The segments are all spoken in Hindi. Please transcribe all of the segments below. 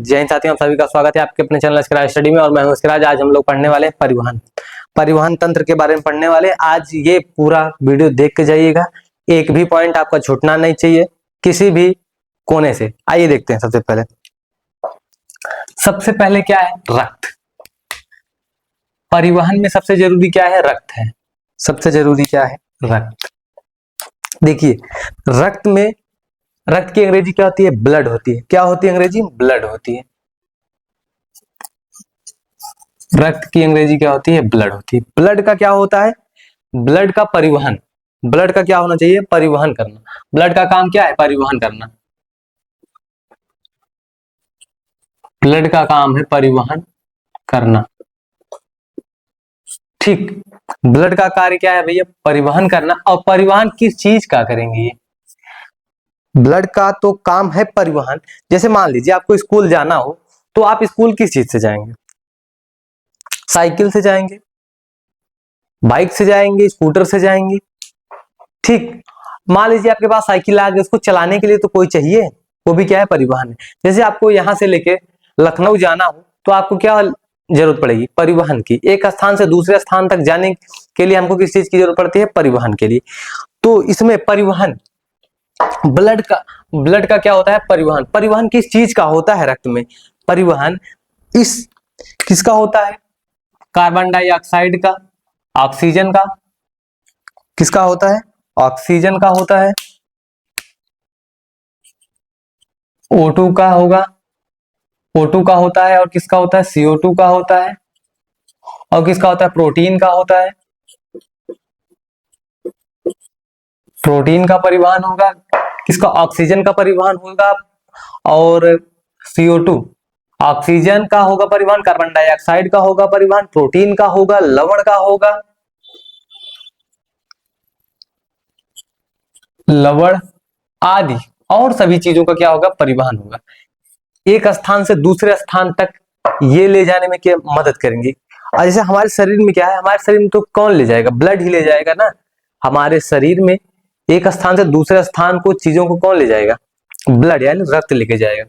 जय हिंद साथियों, आप सभी का स्वागत है आपके अपने चैनल अस्कराज स्टडी में। और मैं हूं अस्कराज। आज हम लोग पढ़ने वाले हैं परिवहन तंत्र के बारे में पढ़ने वाले। आज ये पूरा वीडियो देख के जाइएगा, एक भी पॉइंट आपका छूटना नहीं चाहिए किसी भी कोने से। आइए देखते हैं। सबसे पहले क्या है? रक्त। परिवहन में सबसे जरूरी क्या है? रक्त है। सबसे जरूरी क्या है? रक्त। देखिए, रक्त की अंग्रेजी क्या होती है? ब्लड होती है। क्या होती है अंग्रेजी? ब्लड होती है। रक्त की अंग्रेजी क्या होती है? ब्लड होती है। ब्लड का क्या होता है? ब्लड का परिवहन। ब्लड का क्या होना चाहिए? परिवहन करना। ब्लड का काम क्या है? परिवहन करना। ब्लड का काम है परिवहन करना। ठीक, ब्लड का कार्य क्या है भैया? परिवहन करना। और परिवहन किस चीज का करेंगे ये? ब्लड का तो काम है परिवहन। जैसे मान लीजिए आपको स्कूल जाना हो, तो आप स्कूल किस चीज से जाएंगे? साइकिल से जाएंगे, बाइक से जाएंगे, स्कूटर से जाएंगे। ठीक, मान लीजिए आपके पास साइकिल आ गई, उसको चलाने के लिए तो कोई चाहिए, वो भी क्या है? परिवहन है। जैसे आपको यहां से लेके लखनऊ जाना हो, तो आपको क्या जरूरत पड़ेगी? परिवहन की। एक स्थान से दूसरे स्थान तक जाने के लिए हमको किस चीज की जरूरत पड़ती है? परिवहन के लिए। तो इसमें परिवहन, ब्लड का क्या होता है? परिवहन। परिवहन किस चीज का होता है? रक्त में परिवहन किसका होता है? कार्बन डाइऑक्साइड का, ऑक्सीजन का। किसका होता है? ऑक्सीजन का होता है। O2 का होगा, O2 का होता है। और किसका होता है? CO2 का होता है। और किसका होता है? प्रोटीन का होता है। प्रोटीन का परिवहन होगा। किसका? ऑक्सीजन का परिवहन होगा। और CO2, ऑक्सीजन का होगा परिवहन, कार्बन डाइऑक्साइड का होगा परिवहन, प्रोटीन का होगा, लवण का होगा, लवण आदि और सभी चीजों का क्या होगा? परिवहन होगा। एक स्थान से दूसरे स्थान तक ये ले जाने में क्या मदद करेंगे? और जैसे हमारे शरीर में क्या है? हमारे शरीर में तो कौन ले जाएगा? ब्लड ही ले जाएगा ना। हमारे शरीर में एक स्थान से दूसरे स्थान को, चीजों को कौन ले जाएगा? ब्लड यानी रक्त लेके जाएगा।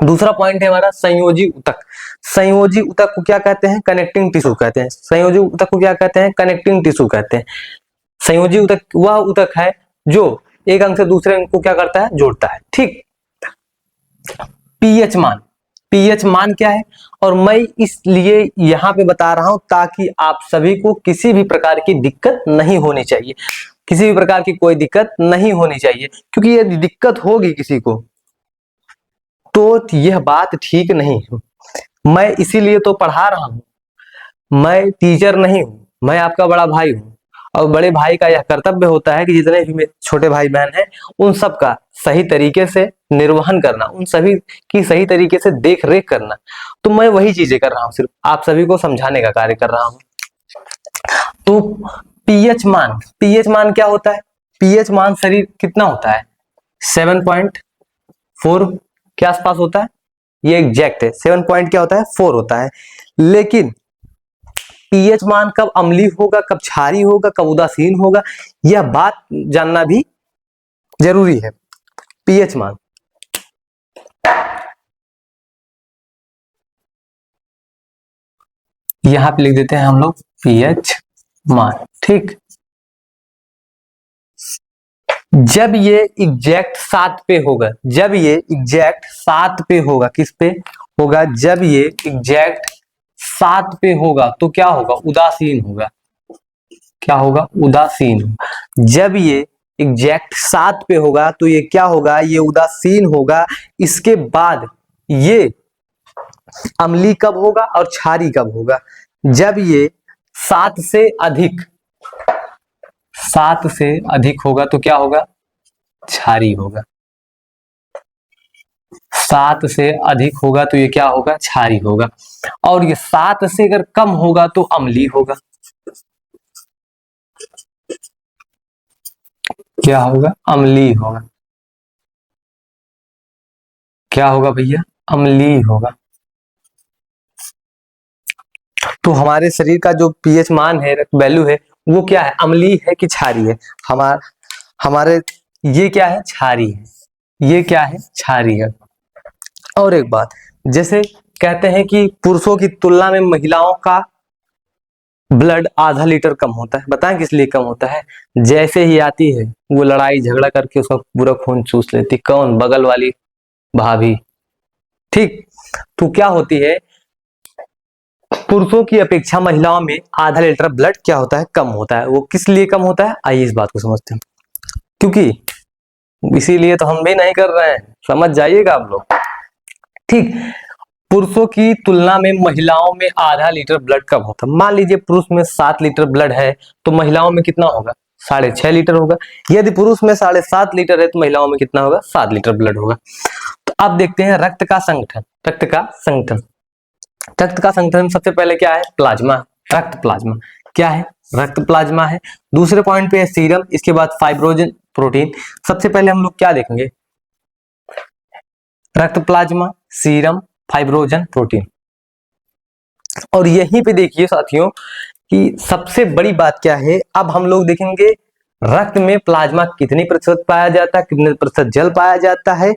दूसरा पॉइंट है हमारा संयोजी ऊतक। संयोजी ऊतक को क्या कहते हैं? कनेक्टिंग टिश्यू कहते हैं। संयोजी ऊतक को क्या कहते हैं? कनेक्टिंग टिश्यू कहते हैं। संयोजी ऊतक वह ऊतक है जो एक अंग से दूसरे अंग को क्या करता है? जोड़ता है। ठीक। पीएच मान। पीएच मान क्या है? और मैं इसलिए यहां पे बता रहा हूं ताकि आप सभी को किसी भी प्रकार की दिक्कत नहीं होनी चाहिए। किसी भी प्रकार की कोई दिक्कत नहीं होनी चाहिए, क्योंकि यदि दिक्कत होगी किसी को तो यह बात ठीक नहीं है। मैं इसीलिए तो पढ़ा रहा हूं। मैं टीचर नहीं हूं, मैं आपका बड़ा भाई हूं। और बड़े भाई का यह कर्तव्य होता है कि जितने भी छोटे भाई बहन हैं, उन सब का सही तरीके से निर्वहन करना, उन सभी की सही तरीके से देख रेख करना। तो मैं वही चीजें कर रहा हूं, सिर्फ आप सभी को समझाने का कार्य कर रहा हूं। तो पीएच मान क्या होता है? पीएच मान शरीर कितना होता है? 7.4 के आसपास होता है। ये एग्जैक्ट है। 7 पॉइंट क्या होता है? 4 होता है। लेकिन पीएच मान कब अम्लीय होगा, कब क्षारीय होगा, कब उदासीन होगा, यह बात जानना भी जरूरी है। पीएच मान, यहां पे लिख देते हैं हम लोग पीएच मान। ठीक, जब ये एग्जैक्ट 7 पे होगा, जब ये एग्जैक्ट 7 पे होगा, किस पे होगा? जब ये एग्जैक्ट 7 पे होगा तो क्या होगा? उदासीन होगा। क्या होगा? उदासीन। जब ये एग्जैक्ट 7 पे होगा तो ये क्या होगा? ये उदासीन होगा। इसके बाद ये अम्लीय कब होगा और क्षारीय कब होगा? जब ये 7 से अधिक, 7 से अधिक होगा तो क्या होगा? क्षारीय होगा। 7 से अधिक होगा तो ये क्या होगा? क्षारीय होगा। और ये 7 से अगर कम होगा तो अम्लीय होगा। क्या होगा? अम्लीय होगा। क्या होगा भैया? अम्लीय होगा। तो हमारे शरीर का जो पीएच मान है, वैल्यू है, वो क्या है? अम्लीय है कि क्षारीय है? हमारे ये क्या है? क्षारीय है। ये क्या है? क्षारीय है। और एक बात, जैसे कहते हैं कि पुरुषों की तुलना में महिलाओं का ब्लड आधा लीटर कम होता है। बताएं किस लिए कम होता है? जैसे ही आती है वो लड़ाई झगड़ा करके उसका पूरा खून चूस लेती। कौन? बगल वाली भाभी। ठीक। तो क्या होती है, पुरुषों की अपेक्षा महिलाओं में आधा लीटर ब्लड क्या होता है? कम होता है। वो किस लिए कम होता है? आइए इस बात को समझते हैं। क्योंकि इसीलिए तो हम भी नहीं कर रहे हैं, समझ जाइएगा आप लोग। ठीक। पुरुषों की तुलना में महिलाओं में आधा लीटर ब्लड कम होता है। मान लीजिए पुरुष में 7 लीटर ब्लड है तो महिलाओं में कितना होगा? 6.5 लीटर होगा। यदि पुरुष में 7.5 लीटर है तो महिलाओं में कितना होगा? 7 लीटर ब्लड होगा। तो अब देखते हैं रक्त का संगठन। रक्त का संगठन, रक्त का संगठन सबसे पहले क्या है? प्लाज्मा। रक्त प्लाज्मा क्या है? रक्त प्लाज्मा है। दूसरे पॉइंट पे है सीरम, इसके बाद फाइब्रोजन प्रोटीन। सबसे पहले हम लोग क्या देखेंगे? रक्त प्लाज्मा, सीरम, फाइब्रोजन प्रोटीन। और यहीं पे देखिए साथियों कि सबसे बड़ी बात क्या है, अब हम लोग देखेंगे रक्त में प्लाज्मा कितनी प्रतिशत पाया जाता है, कितने प्रतिशत जल पाया जाता है,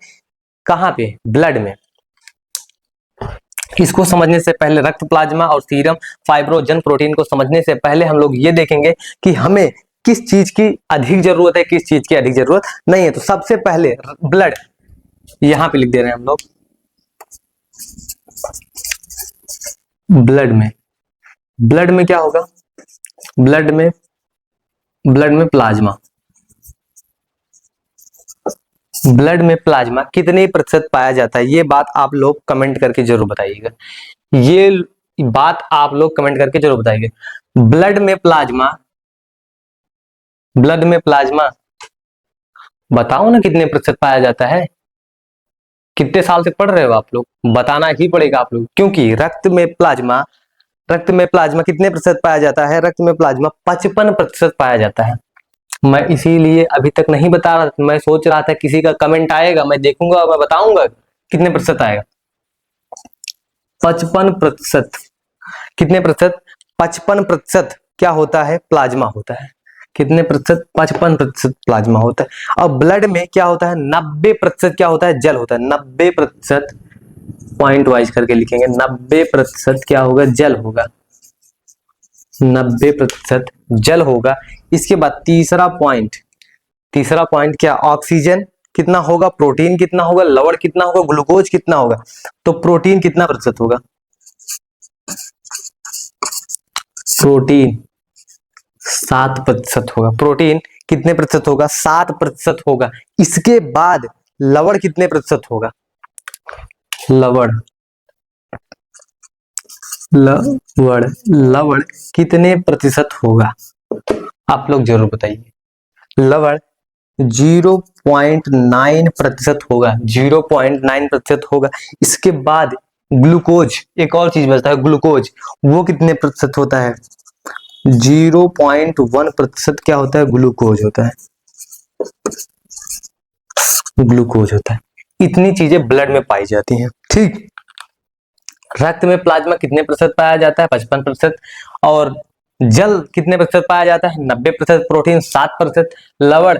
कहां पे? ब्लड में। इसको समझने से पहले, रक्त प्लाज्मा और सीरम फाइब्रोजन प्रोटीन को समझने से पहले हम लोग ये देखेंगे कि हमें किस चीज की अधिक जरूरत है, किस चीज की अधिक जरूरत नहीं है। तो सबसे पहले ब्लड, यहां पे लिख दे रहे हैं हम लोग, ब्लड में। ब्लड में क्या होगा? ब्लड में, ब्लड में प्लाज्मा, ब्लड में प्लाज्मा कितने प्रतिशत पाया जाता है? ये बात आप लोग कमेंट करके जरूर बताइएगा। ये बात आप लोग कमेंट करके जरूर बताइएगा। ब्लड में प्लाज्मा, ब्लड में प्लाज्मा बताओ ना कितने प्रतिशत पाया जाता है? कितने साल से पढ़ रहे हो आप लोग? बताना ही पड़ेगा आप लोग, क्योंकि रक्त में प्लाज्मा, रक्त में प्लाज्मा कितने प्रतिशत पाया जाता है? रक्त में प्लाज्मा 55% पाया जाता है। मैं इसीलिए अभी तक नहीं बता रहा, मैं सोच रहा था किसी का कमेंट आएगा, मैं देखूंगा और मैं बताऊंगा कितने प्रतिशत आएगा। 55%। कितने प्रतिशत? 55% क्या होता है? प्लाज्मा होता है। कितने प्रतिशत? 55% प्लाज्मा होता है। और ब्लड में क्या होता है? 90% क्या होता है? जल होता है। 90%, पॉइंट वाइज करके लिखेंगे, 90% क्या होगा? जल होगा। 90% जल होगा। इसके बाद तीसरा पॉइंट, तीसरा पॉइंट क्या? ऑक्सीजन कितना होगा? प्रोटीन कितना होगा? लवण कितना होगा? ग्लूकोज कितना होगा? तो प्रोटीन कितना प्रतिशत होगा? प्रोटीन 7% होगा। प्रोटीन कितने प्रतिशत होगा? 7% होगा। इसके बाद लवण कितने प्रतिशत होगा? लवण, लवण, लवण कितने प्रतिशत होगा? आप लोग जरूर बताइए। लवण 0.9% होगा। 0.9% होगा। इसके बाद ग्लूकोज, एक और चीज बचता है ग्लूकोज, वो कितने प्रतिशत होता है? 0.1% क्या होता है? ग्लूकोज होता है। ग्लूकोज होता है। इतनी चीजें ब्लड में पाई जाती हैं। ठीक। रक्त में प्लाज्मा कितने प्रतिशत पाया जाता है? 55%। और जल कितने प्रतिशत पाया जाता है? 90%। प्रोटीन 7%। लवण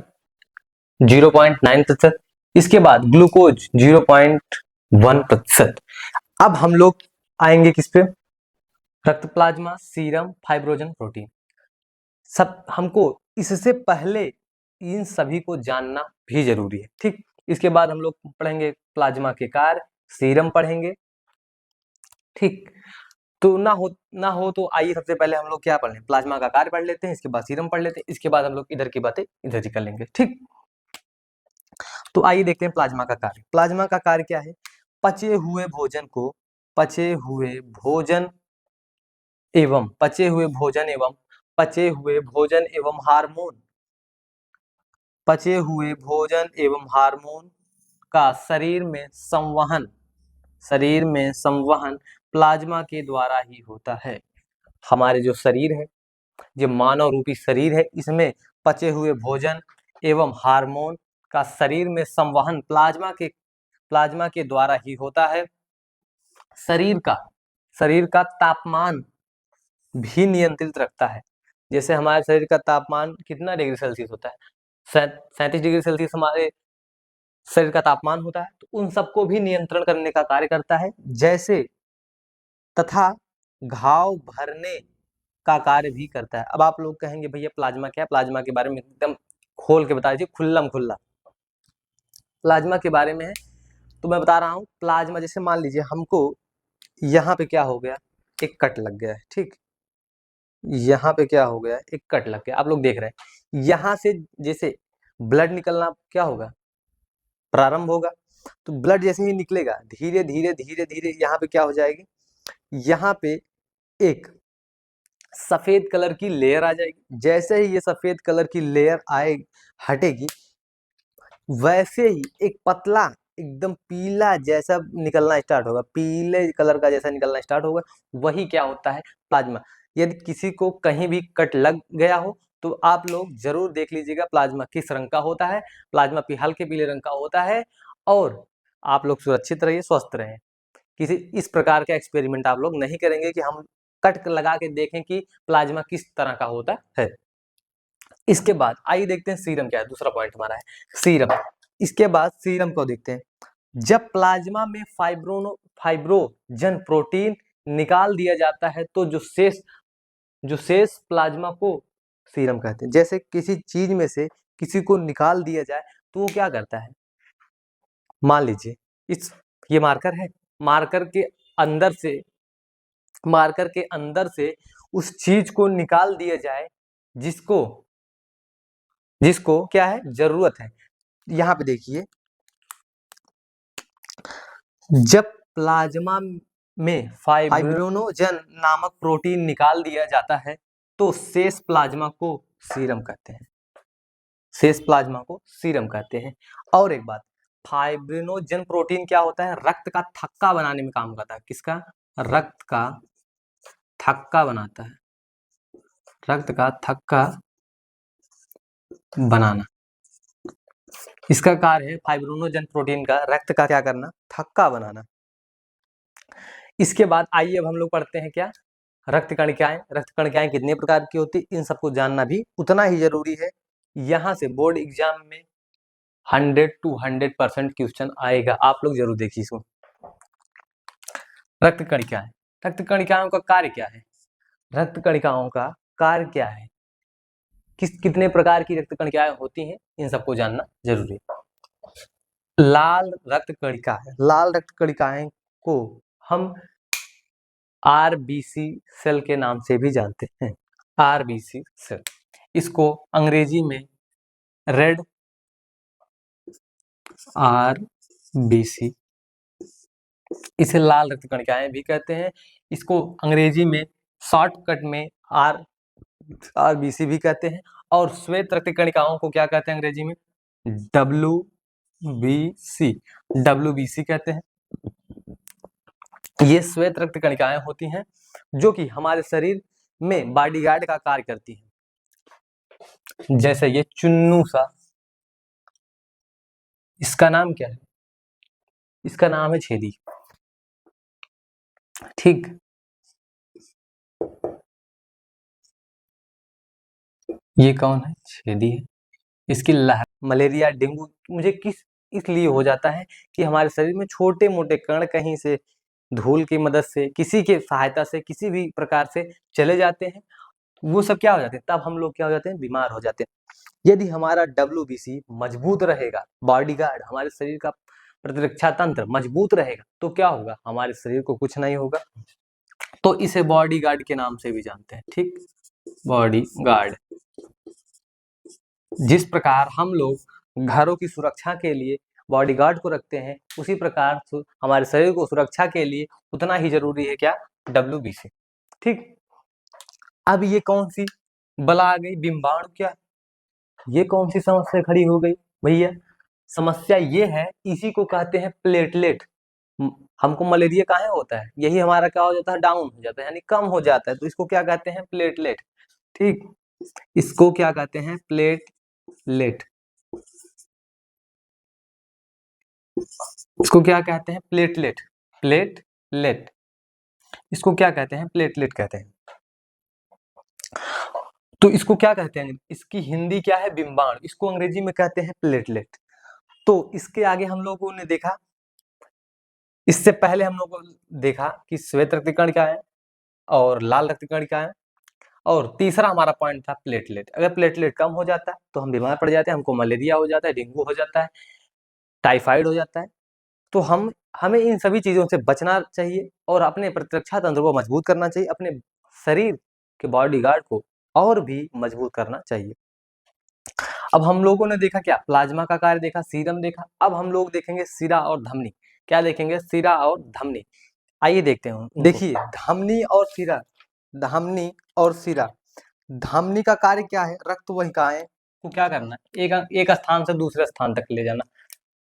0.9%। इसके बाद ग्लूकोज 0.1%। अब हम लोग आएंगे किस पे? रक्त प्लाज्मा, सीरम, फाइब्रोजन प्रोटीन। सब हमको इससे पहले इन सभी को जानना भी जरूरी है। ठीक। इसके बाद हम लोग पढ़ेंगे प्लाज्मा के कार्य, सीरम पढ़ेंगे। ठीक। तो ना हो तो आइए सबसे पहले हम लोग क्या पढ़ लें? प्लाज्मा का कार्य पढ़ लेते हैं, इसके बाद सीरम पढ़ लेते हैं, इसके बाद हम लोग इधर की बातें इधर ही कर लेंगे। ठीक। तो आइए देखते हैं प्लाज्मा का कार्य। प्लाज्मा का कार्य क्या है? पचे हुए भोजन को, पचे हुए भोजन एवं पचे हुए भोजन एवं पचे हुए भोजन एवं हार्मोन, पचे हुए भोजन एवं हार्मोन का शरीर में संवहन, शरीर में संवहन प्लाज्मा के द्वारा ही होता है। हमारे जो शरीर है, जो मानव रूपी शरीर है, इसमें पचे हुए भोजन एवं हार्मोन का शरीर में संवहन प्लाज्मा के द्वारा ही होता है। शरीर का, शरीर का तापमान भी नियंत्रित रखता है। जैसे हमारे शरीर का तापमान कितना डिग्री सेल्सियस होता है? 37 डिग्री सेल्सियस हमारे शरीर का तापमान होता है, तो उन सबको भी नियंत्रण करने का कार्य करता है, जैसे तथा घाव भरने का कार्य भी करता है। अब आप लोग कहेंगे भैया प्लाज्मा क्या है, प्लाज्मा के बारे में एकदम खोल के बता दीजिए, खुल्लम खुल्ला प्लाज्मा के बारे में है। तो मैं बता रहा हूँ, प्लाज्मा जैसे मान लीजिए हमको यहाँ पे क्या हो गया, एक कट लग गया है, ठीक, यहाँ पे क्या हो गया, एक कट लग गया, आप लोग देख रहे हैं, यहाँ से जैसे ब्लड निकलना क्या होगा, प्रारंभ होगा। तो ब्लड जैसे ही निकलेगा धीरे धीरे धीरे धीरे यहाँ पे क्या हो जाएगी, यहाँ पे एक सफेद कलर की लेयर आ जाएगी। जैसे ही ये सफेद कलर की लेयर आए हटेगी, वैसे ही एक पतला एकदम पीला जैसा निकलना स्टार्ट होगा, पीले कलर का जैसा निकलना स्टार्ट होगा, वही क्या होता है, प्लाज्मा। यदि किसी को कहीं भी कट लग गया हो तो आप लोग जरूर देख लीजिएगा प्लाज्मा किस रंग का होता है। प्लाज्मा हल्के पीले रंग का होता है। और आप लोग सुरक्षित रहिए, स्वस्थ रहें। किसी इस प्रकार का एक्सपेरिमेंट आप लोग नहीं करेंगे कि हम कट लगा के देखें कि प्लाज्मा किस तरह का होता है। इसके बाद आइए देखते हैं सीरम क्या है, दूसरा पॉइंट हमारा है सीरम। इसके बाद सीरम को देखते हैं। जब प्लाज्मा में फाइब्रोजन प्रोटीन निकाल दिया जाता है तो जो शेष प्लाज्मा को सीरम कहते हैं। जैसे किसी चीज में से किसी को निकाल दिया जाए तो वो क्या करता है, मान लीजिए ये मार्कर है, मार्कर के अंदर से उस चीज को निकाल दिया जाए जिसको क्या है, जरूरत है। यहाँ पे देखिए, जब प्लाज्मा में फाइब्रिनोजन नामक प्रोटीन निकाल दिया जाता है तो शेष प्लाज्मा को सीरम कहते हैं। शेष प्लाज्मा को सीरम कहते हैं। और एक बात, फाइब्रिनोजन प्रोटीन क्या होता है, रक्त का थक्का बनाने में काम करता है। किसका, रक्त का थक्का बनाता है, रक्त का थक्का बनाना इसका कार्य है। फाइब्रिनोजन प्रोटीन का रक्त का क्या करना, थक्का बनाना। इसके बाद आइए अब हम लोग पढ़ते हैं क्या, रक्त कणिकाएं। रक्त कणिकाएं कितने प्रकार की होती है, इन सबको जानना भी उतना ही जरूरी है। यहाँ से बोर्ड एग्जाम में 100 to 100% क्वेश्चन आएगा, आप लोग जरूर देखिए इसको। रक्त कणिकाएं, रक्त कणिकाओं का कार्य क्या है, रक्त कणिकाओं का कार्य क्या है, कितने प्रकार की रक्त कणिकाएं होती हैं, इन सबको जानना जरूरी है। लाल रक्त कणिकाएं, लाल रक्त कणिकाएं को हम आरबीसी सेल के नाम से भी जानते हैं, आरबीसी सेल। इसको अंग्रेजी में रेड आरबीसी, इसे लाल रक्त कणिकाएं भी कहते हैं। इसको अंग्रेजी में शॉर्टकट में आरबीसी भी कहते हैं। और श्वेत रक्त कणिकाओं को क्या कहते हैं अंग्रेजी में, डब्ल्यूबीसी कहते हैं। ये श्वेत रक्त कणिकाएं होती हैं जो कि हमारे शरीर में बॉडीगार्ड का कार्य करती हैं। जैसे ये चुन्नू सा, इसका नाम क्या है, इसका नाम है छेदी, ठीक। ये कौन है, छेदी है। इसकी लहर, मलेरिया डेंगू मुझे इसलिए हो जाता है कि हमारे शरीर में छोटे मोटे कण कहीं से धूल की मदद से, किसी के सहायता से, किसी भी प्रकार से चले जाते हैं, वो सब क्या हो जाते हैं, तब हम लोग क्या हो जाते हैं, बीमार हो जाते हैं। यदि हमारा डब्ल्यूबीसी मजबूत रहेगा, बॉडीगार्ड हमारे शरीर का प्रतिरक्षा तंत्र मजबूत रहेगा, तो क्या होगा, हमारे शरीर को कुछ नहीं होगा। तो इसे बॉडीगार्ड के नाम से भी जानते हैं, ठीक, बॉडीगार्ड। जिस प्रकार हम लोग घरों की सुरक्षा के लिए बॉडीगार्ड को रखते हैं, उसी प्रकार हमारे शरीर को सुरक्षा के लिए उतना ही जरूरी है क्या, डब्ल्यूबीसी, ठीक। अब ये कौन सी बला आ गई, बिम्बाणु, क्या ये कौन सी समस्या खड़ी हो गई भैया, समस्या ये है, इसी को कहते हैं प्लेटलेट। हमको मलेरिया काहे होता है, यही हमारा क्या हो जाता है, डाउन हो जाता है, यानी कम हो जाता है, तो इसको क्या कहते हैं, प्लेटलेट, ठीक। इसको क्या कहते हैं, प्लेटलेट। इसको क्या कहते हैं, प्लेटलेट, प्लेटलेट। इसको क्या कहते हैं, प्लेटलेट कहते हैं। तो इसको क्या कहते हैं, इसकी हिंदी क्या है, बिम्बाणु, इसको अंग्रेजी में कहते हैं प्लेटलेट। तो इसके आगे हम लोगों ने देखा, इससे पहले हम लोगों को देखा कि श्वेत रक्तकण क्या है और लाल रक्तकण क्या है, और तीसरा हमारा पॉइंट था प्लेटलेट। अगर प्लेटलेट कम हो जाता है तो हम बीमार पड़ जाते हैं, हमको मलेरिया हो जाता है, डेंगू हो जाता है, टाइफाइड हो जाता है। तो हमें इन सभी चीजों से बचना चाहिए और अपने प्रतिरक्षा तंत्र को मजबूत करना चाहिए, अपने शरीर के बॉडीगार्ड को और भी मजबूत करना चाहिए। अब हम लोगों ने देखा क्या, प्लाज्मा का कार्य देखा, सीरम देखा। अब हम लोग देखेंगे सिरा और धमनी। क्या देखेंगे, सिरा और धमनी। आइए देखते हैं। देखिए धमनी और सिरा, धमनी और सिरा। धमनी का कार्य क्या है, रक्त वाहिकाएं को क्या करना, एक स्थान से दूसरे स्थान तक ले जाना।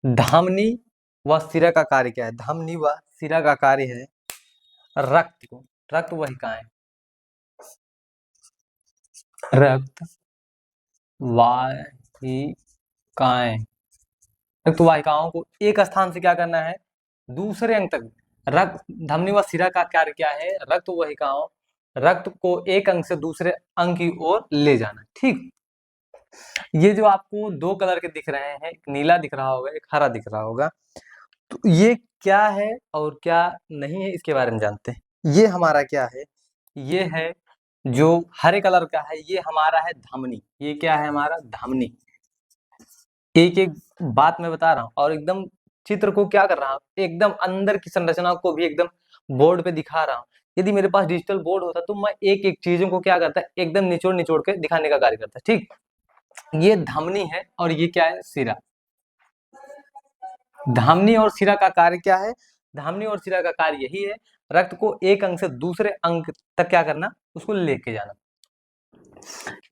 धमनी व सिरा का कार्य क्या है, धमनी व सिरा का कार्य है रक्त को, रक्त वाहिकाएं, रक्त वाहिकाएं, रक्त वाहिकाओं को एक स्थान से क्या करना है, दूसरे अंग तक। रक्त, धमनी व सिरा का कार्य क्या है, रक्त वाहिकाओं, रक्त को एक अंग से दूसरे अंग की ओर ले जाना। ठीक, ये जो आपको दो कलर के दिख रहे हैं, एक नीला दिख रहा होगा, एक हरा दिख रहा होगा, तो ये क्या है और क्या नहीं है, इसके बारे में जानते हैं। ये हमारा क्या है, ये है जो हरे कलर का है, ये हमारा है धमनी। ये क्या है, हमारा धमनी। एक एक बात मैं बता रहा हूँ और एकदम चित्र को क्या कर रहा हूँ, एकदम अंदर की संरचना को भी एकदम बोर्ड पे दिखा रहा हूँ। यदि मेरे पास डिजिटल बोर्ड होता तो मैं एक एक चीजों को क्या करता, एकदम निचोड़ निचोड़ के दिखाने का कार्य करता। ठीक, ये धमनी है और ये क्या है, सिरा। धमनी और सिरा का कार्य क्या है, धमनी और सिरा का कार्य यही है, रक्त को एक अंग से दूसरे अंग तक क्या करना, उसको लेके जाना।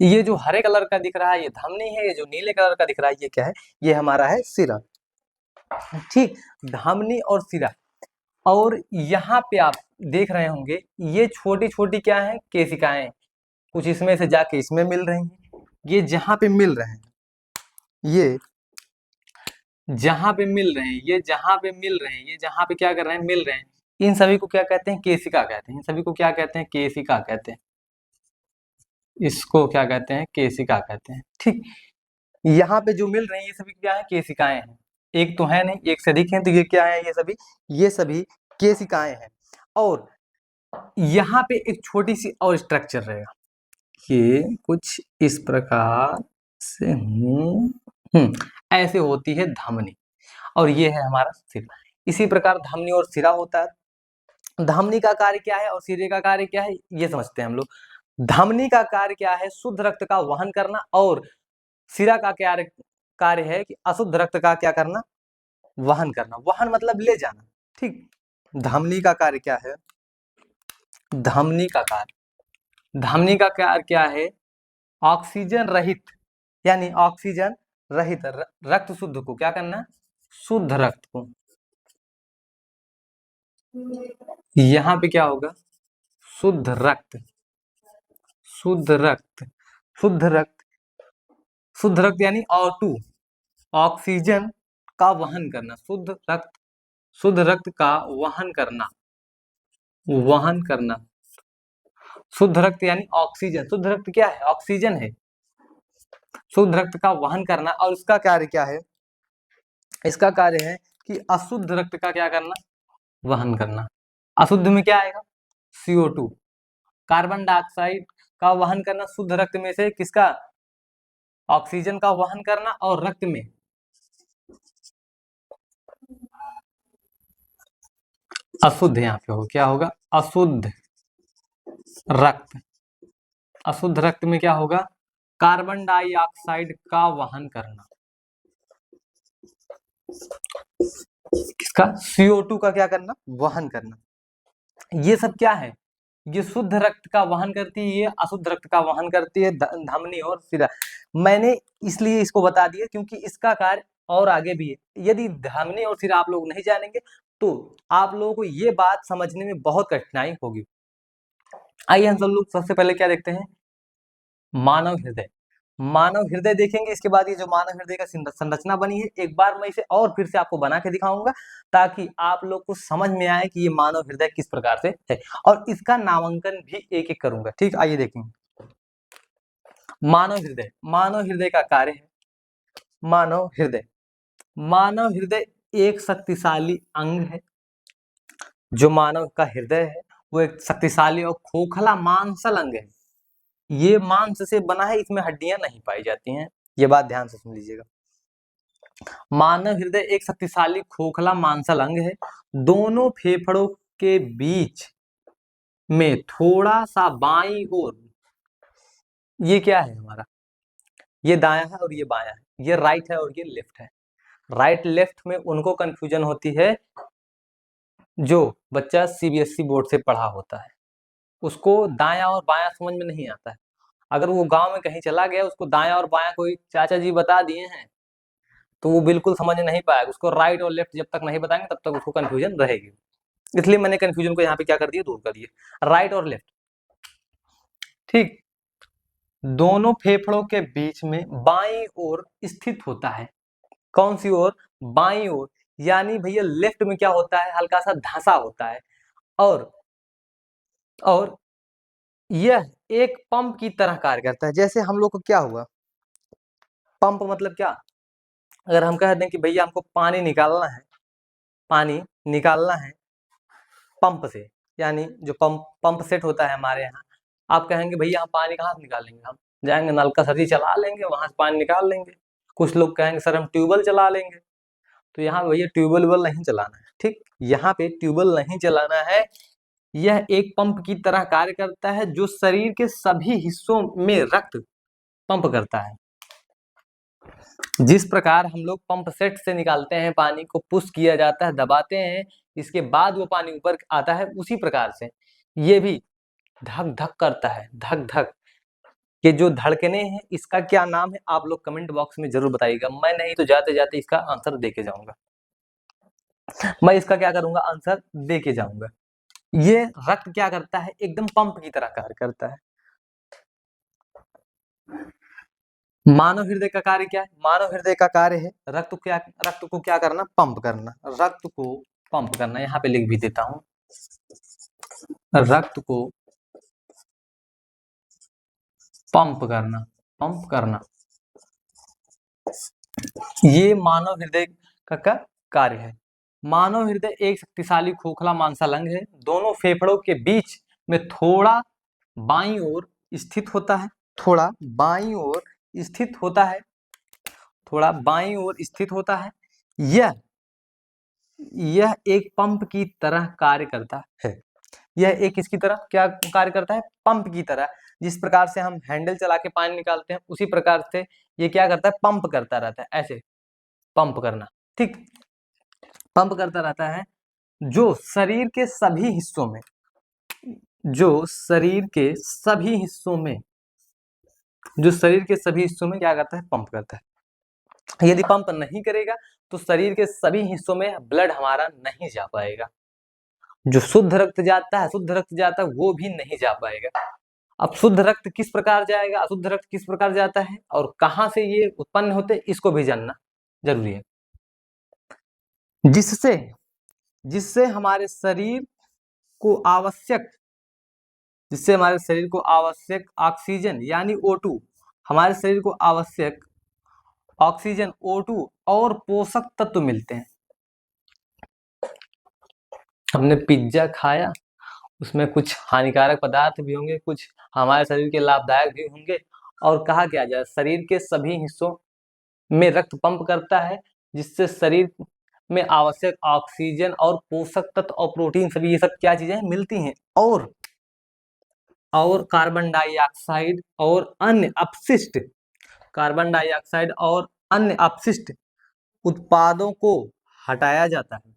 ये जो हरे कलर का दिख रहा है ये धमनी है, ये जो नीले कलर का दिख रहा है ये क्या है, ये हमारा है सिरा। ठीक, धमनी और सिरा। और यहाँ पे आप देख रहे होंगे ये छोटी छोटी क्या है, केशिकाएं, कुछ इसमें से जाके इसमें मिल रही हैं। ये जहां पे मिल रहे हैं, ये जहां पे मिल रहे हैं, ये जहां पे मिल रहे हैं, ये जहां पे क्या कर रहे हैं, मिल रहे हैं, इन सभी को क्या कहते हैं, केशिका कहते हैं। इन सभी को क्या कहते हैं, केशिका कहते हैं। इसको क्या कहते हैं, केशिका कहते हैं। ठीक, यहाँ पे जो मिल रहे हैं ये सभी क्या है, केशिकाएं हैं। एक तो है नहीं, एक से अधिक है, तो ये क्या है, ये सभी केशिकाएं हैं। और यहाँ पे एक छोटी सी और स्ट्रक्चर रहेगा, ये कुछ इस प्रकार से ऐसे होती है धमनी, और ये है हमारा सिरा। इसी प्रकार धमनी और सिरा होता है। धमनी का कार्य क्या है और सिरे का कार्य क्या है, ये समझते हैं हम लोग। धमनी का कार्य क्या है, शुद्ध रक्त का वहन करना, और सिरा का कार्य है कि अशुद्ध रक्त का क्या करना, वहन करना। वहन मतलब ले जाना। ठीक, धमनी का कार्य क्या है, धमनी का कार्य क्या है, ऑक्सीजन रहित, यानी ऑक्सीजन रहित रक्त शुद्ध को क्या करना, शुद्ध रक्त को, यहाँ पे क्या होगा, शुद्ध रक्त, शुद्ध रक्त, शुद्ध रक्त, शुद्ध रक्त यानी O2, ऑक्सीजन का वहन करना, शुद्ध रक्त का वहन करना, वहन करना। शुद्ध रक्त यानी ऑक्सीजन, शुद्ध रक्त क्या है, ऑक्सीजन है, शुद्ध रक्त का वहन करना। और इसका कार्य क्या है, इसका कार्य है कि अशुद्ध रक्त का क्या करना, वहन करना। अशुद्ध में क्या आएगा, CO2, कार्बन डाइऑक्साइड का वहन करना, शुद्ध रक्त में से किसका, ऑक्सीजन का वहन करना, और रक्त में अशुद्ध, यहाँ पे हो क्या होगा, अशुद्ध रक्त, अशुद्ध रक्त में क्या होगा, कार्बन डाइऑक्साइड का वहन करना, किसका, CO2 का क्या करना, वहन करना। ये सब क्या है, ये शुद्ध रक्त का वहन करती है, ये अशुद्ध रक्त का वहन करती है, धमनी और सिरा। मैंने इसलिए इसको बता दिया क्योंकि इसका कार्य और आगे भी है। यदि धमनी और सिरा आप लोग नहीं जानेंगे तो आप लोगों को ये बात समझने में बहुत कठिनाई होगी। आइए हम सब लोग सबसे पहले क्या देखते हैं, मानव हृदय। मानव हृदय देखेंगे, इसके बाद ये जो मानव हृदय का संरचना बनी है, एक बार मैं इसे और फिर से आपको बना के दिखाऊंगा ताकि आप लोग को समझ में आए कि ये मानव हृदय किस प्रकार से है, और इसका नामांकन भी एक एक करूंगा। ठीक, आइए देखेंगे मानव हृदय। मानव हृदय का कार्य है, मानव हृदय, मानव हृदय एक शक्तिशाली अंग है। जो मानव का हृदय है वो एक शक्तिशाली और खोखला मांसल अंग है। ये मांस से बना है, इसमें हड्डियां नहीं पाई जाती हैं। ये बात ध्यान से सुन लीजिएगा। मानव हृदय एक शक्तिशाली खोखला मांसल अंग है। दोनों फेफड़ों के बीच में थोड़ा सा बाईं ओर, ये क्या है हमारा, ये दायां है और ये बायां है, ये राइट है और ये लेफ्ट है। राइट लेफ्ट में उनको कंफ्यूजन होती है जो बच्चा सीबीएसई बोर्ड से पढ़ा होता है, उसको दायां और बायां समझ में नहीं आता है। अगर वो गांव में कहीं चला गया, उसको दायां और बायां कोई चाचा जी बता दिए हैं तो वो बिल्कुल समझ नहीं पाएगा। उसको राइट और लेफ्ट जब तक नहीं बताएंगे तब तक उसको कंफ्यूजन रहेगी। इसलिए मैंने कंफ्यूजन को यहाँ पे क्या कर दिया, दूर कर दिया, राइट और लेफ्ट। ठीक, दोनों फेफड़ों के बीच में बाईं ओर स्थित होता है। कौन सी ओर, बाईं ओर। यानी भैया लेफ्ट में क्या होता है, हल्का सा धंसा होता है। और यह एक पंप की तरह कार्य करता है। जैसे हम लोग को क्या हुआ, पंप मतलब क्या, अगर हम कह दें कि भैया हमको पानी निकालना है, पानी निकालना है पंप से, यानी जो पंप सेट होता है हमारे यहाँ, आप कहेंगे भैया हम पानी कहाँ से निकालेंगे, हम जाएंगे नल का सर्दी चला लेंगे, वहां से पानी निकाल लेंगे। कुछ लोग कहेंगे सर हम ट्यूबवेल चला लेंगे। तो यहाँ भैया ट्यूबवेल नहीं चलाना है। ठीक, यहाँ पे ट्यूबवेल नहीं चलाना है। यह एक पंप की तरह कार्य करता है जो शरीर के सभी हिस्सों में रक्त पंप करता है। जिस प्रकार हम लोग पंप सेट से निकालते हैं, पानी को पुश किया जाता है, दबाते हैं, इसके बाद वो पानी ऊपर आता है, उसी प्रकार से ये भी धक धक करता है। धक धक के जो धड़कने हैं, इसका क्या नाम है आप लोग कमेंट बॉक्स में जरूर बताइएगा। मैं नहीं तो जाते जाते इसका आंसर देके जाऊंगा, मैं इसका क्या करूंगा, आंसर देके जाऊंगा। ये रक्त क्या करता है, एकदम पंप की तरह कार्य करता है। मानव हृदय का कार्य क्या है, मानव हृदय का कार्य है रक्त को क्या करना, पंप करना। रक्त को पंप करना, यहाँ पे लिख भी देता हूं, रक्त को पंप करना, पंप करना, ये मानव हृदय का कार्य है। मानव हृदय एक शक्तिशाली खोखला मांसल अंग है। दोनों फेफड़ों के बीच में थोड़ा बाईं ओर स्थित होता है, थोड़ा बाईं ओर स्थित होता है, थोड़ा बाईं ओर स्थित होता है। यह एक पंप की तरह कार्य करता है। यह एक किसकी तरह क्या कार्य करता है, पंप की तरह। जिस प्रकार से हम हैंडल चला के पानी निकालते हैं, उसी प्रकार से ये क्या करता है, पंप करता रहता है, ऐसे पंप करना। ठीक, पंप करता रहता है जो शरीर के सभी हिस्सों में, जो शरीर के सभी हिस्सों में, जो शरीर के सभी हिस्सों में क्या करता है, पंप करता है। यदि पंप नहीं करेगा तो शरीर के सभी हिस्सों में ब्लड हमारा नहीं जा पाएगा। जो शुद्ध रक्त जाता है, शुद्ध रक्त जाता है, वो भी नहीं जा पाएगा। अब शुद्ध रक्त किस प्रकार जाएगा, अशुद्ध रक्त किस प्रकार जाता है और कहां से ये उत्पन्न होते हैं, इसको भी जानना जरूरी है। जिससे जिससे हमारे शरीर को आवश्यक, जिससे हमारे शरीर को आवश्यक ऑक्सीजन यानी O2, हमारे शरीर को आवश्यक ऑक्सीजन O2 और पोषक तत्व मिलते हैं। हमने पिज्जा खाया, उसमें कुछ हानिकारक पदार्थ भी होंगे, कुछ हमारे शरीर के लाभदायक भी होंगे। और कहा क्या जाए, शरीर के सभी हिस्सों में रक्त पंप करता है, जिससे शरीर में आवश्यक ऑक्सीजन और पोषक तत्व और प्रोटीन, सभी ये सब क्या चीजें मिलती हैं। और कार्बन डाइऑक्साइड और अन्य अपशिष्ट, कार्बन डाइऑक्साइड और अन्य अपशिष्ट उत्पादों को हटाया जाता है।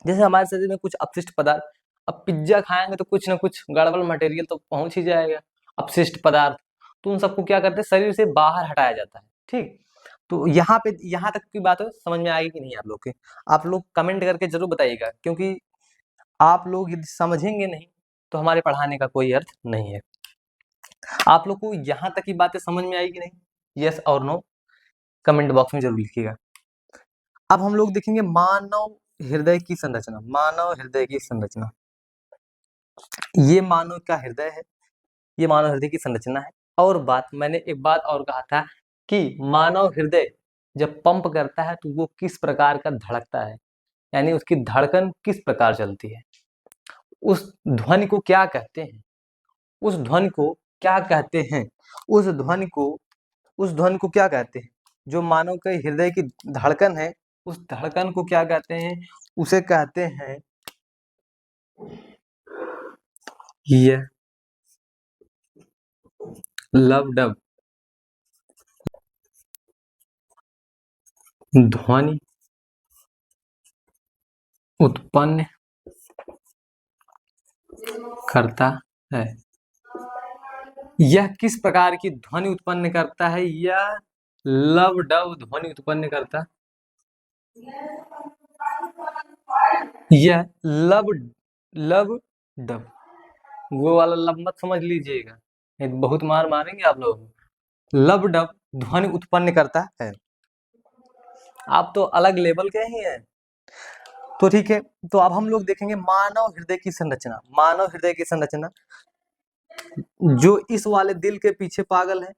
जैसे हमारे शरीर में कुछ अपशिष्ट पदार्थ, अब पिज्जा खाएंगे तो कुछ ना कुछ गड़बड़ मटेरियल तो पहुंच ही जाएगा, अपशिष्ट पदार्थ, तो उन सबको क्या करते हैं, शरीर से बाहर हटाया जाता है। ठीक, तो यहाँ तक की बात समझ में आएगी कि नहीं आप लोग के, आप लोग कमेंट करके जरूर बताइएगा, क्योंकि आप लोग यदि समझेंगे नहीं तो हमारे पढ़ाने का कोई अर्थ नहीं है। आप लोग को यहाँ तक की बातें समझ में आएगी नहीं, यस और नो कमेंट बॉक्स में जरूर लिखिएगा। अब हम लोग देखेंगे मानव हृदय की संरचना। मानव हृदय की संरचना, ये मानव का हृदय है, ये मानव हृदय की संरचना है। और मैंने एक बात और कहा था कि मानव हृदय जब पंप करता है तो वो किस प्रकार का धड़कता है, यानी उसकी धड़कन किस प्रकार चलती है, उस ध्वनि को क्या कहते हैं, उस ध्वनि को क्या कहते हैं, उस ध्वनि को उस ध्वनि को क्या कहते हैं, जो मानव के हृदय की धड़कन है, उस धड़कन को क्या कहते हैं, उसे कहते हैं यह लव डब ध्वनि उत्पन्न करता है। यह किस प्रकार की ध्वनि उत्पन्न करता है, यह लव डब ध्वनि उत्पन्न करता, यह लब लब डब, वो वाला लब मत समझ लीजिएगा, नहीं तो बहुत मार मारेंगे आप लोग। लब डब ध्वनि उत्पन्न करता है। आप तो अलग लेवल के ही हैं। तो ठीक है, तो अब हम लोग देखेंगे मानव हृदय की संरचना। मानव हृदय की संरचना, जो इस वाले दिल के पीछे पागल है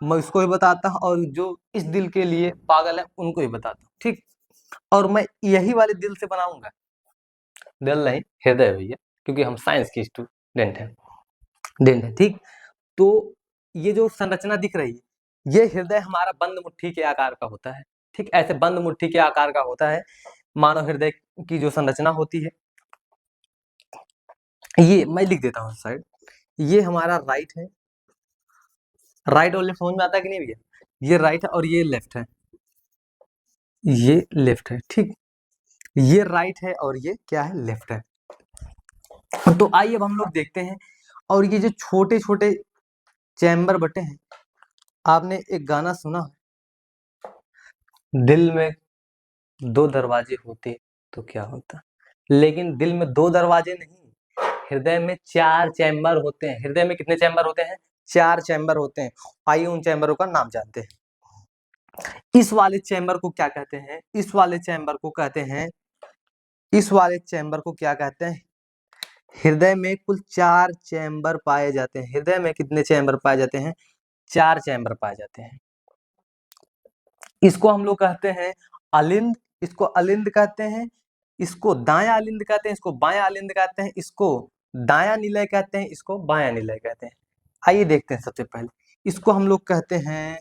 मैं उसको ही बताता हूँ, और जो इस दिल के लिए पागल है उनको ही बताता हूँ, ठीक। और मैं यही वाले दिल से बनाऊंगा, दिल नहीं हृदय भैया, क्योंकि हम साइंस के स्टूडेंट हैं, ठीक। तो ये जो संरचना दिख रही है, ये हृदय हमारा बंद मुट्ठी के आकार का होता है, ठीक। ऐसे बंद मुट्ठी के आकार का होता है मानव हृदय की जो संरचना होती है। ये मैं लिख देता हूँ साइड, ये हमारा राइट है, राइट और लेफ्ट समझ में आता है कि नहीं भैया, ये राइट है और ये लेफ्ट है, ये लेफ्ट है, ठीक। ये राइट है और ये क्या है, लेफ्ट है। तो आइए अब हम लोग देखते हैं, और ये जो छोटे छोटे चैम्बर बटे हैं, आपने एक गाना सुना, दिल में दो दरवाजे होते तो क्या होता, लेकिन दिल में दो दरवाजे नहीं, हृदय में 4 चैम्बर होते हैं। हृदय में कितने चैम्बर होते हैं, 4 चैम्बर होते हैं। आइए उन चैम्बरों का नाम जानते हैं। इस वाले चैम्बर को क्या कहते हैं, इस वाले चैम्बर को कहते हैं, इस वाले चैम्बर को क्या कहते हैं, हृदय में कुल 4 चैम्बर पाए जाते हैं। हृदय में कितने चैम्बर पाए जाते हैं, 4 चैम्बर पाए जाते हैं। इसको हम लोग कहते हैं अलिंद, इसको अलिंद कहते हैं, इसको दायां अलिंद कहते हैं, इसको बायां अलिंद कहते हैं, इसको दायां निलय कहते हैं, इसको बायां निलय कहते हैं। आइए देखते हैं, सबसे पहले इसको हम लोग कहते हैं,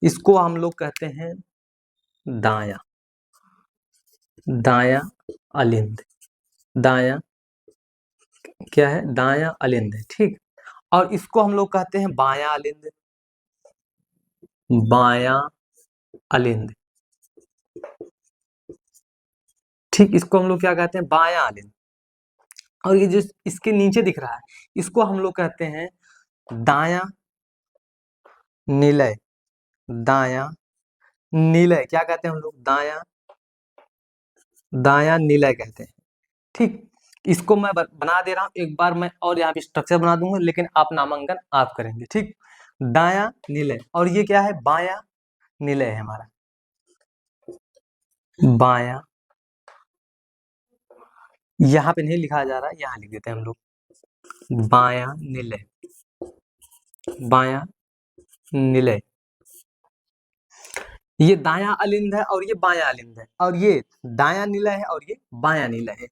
इसको हम लोग कहते हैं दायां, दायां अलिंद, दायां क्या है, दायां अलिंद, ठीक। और इसको हम लोग कहते हैं बायां अलिंद, बायां अलिंद, ठीक। इसको हम लोग क्या कहते हैं, बायां अलिंद। और ये जो इसके नीचे दिख रहा है, इसको हम लोग कहते हैं दायां निलय, दायां निलय क्या कहते हैं हम लोग, दायां दायां निलय कहते हैं, ठीक। इसको मैं बना दे रहा हूं एक बार, मैं और यहाँ पे स्ट्रक्चर बना दूंगा, लेकिन आप नामांकन आप करेंगे, ठीक। दायां निलय, और ये क्या है, बायां निलय है हमारा, बायां, यहाँ पे नहीं लिखा जा रहा है, यहाँ लिख देते हैं हम लोग, बायां निलय, बायां निलय। ये दायां अलिंद है और ये बायां अलिंद है, और ये दायां निलय है और ये बायां निलय है।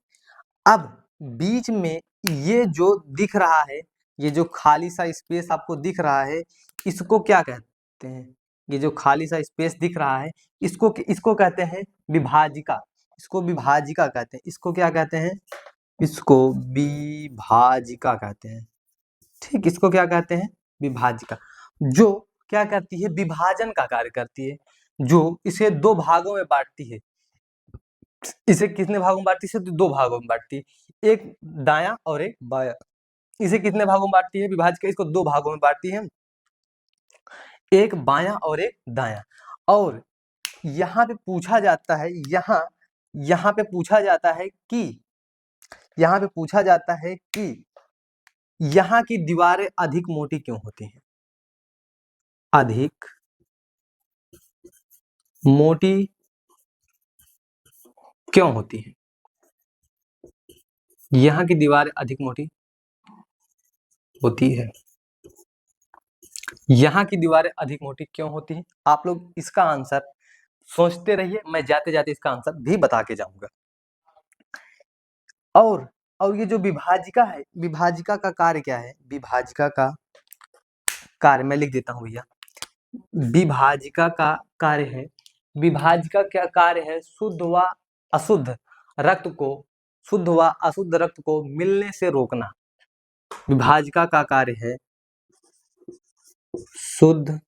अब बीच में ये जो दिख रहा है, ये जो खाली सा स्पेस आपको दिख रहा है, इसको क्या कहते हैं, ये जो खाली सा स्पेस दिख रहा है, इसको इसको कहते हैं विभाजिका, इसको विभाजिका कहते हैं। इसको क्या कहते हैं, इसको विभाजिका कहते हैं, ठीक। इसको क्या कहते हैं, विभाजिका, जो क्या करती है, विभाजन का कार्य करती है, जो इसे 2 भागों में बांटती है। इसे कितने भागों में बांटती है, इसे 2 भागों में बांटती है, एक दायां और एक बायां। इसे कितने भागों में बांटती है, विभाजिका इसको 2 भागों में बांटती है, एक बायां और एक दायां। और यहाँ पे पूछा जाता है, यहाँ पे पूछा जाता है कि, यहाँ पे पूछा जाता है कि यहाँ की दीवारें अधिक मोटी क्यों होती हैं, अधिक मोटी क्यों होती है, यहाँ की दीवारें अधिक मोटी होती है। यहाँ की दीवारें अधिक मोटी क्यों होती हैं? आप लोग इसका आंसर सोचते रहिए, मैं जाते जाते इसका आंसर भी बता के जाऊंगा। और ये जो विभाजिका है, विभाजिका का कार्य क्या है? विभाजिका का कार्य मैं लिख देता हूं भैया। विभाजिका का कार्य है, विभाजिका क्या कार्य है? शुद्ध व अशुद्ध रक्त को, शुद्ध व अशुद्ध रक्त को मिलने से रोकना। विभाजिका का कार्य है शुद्ध,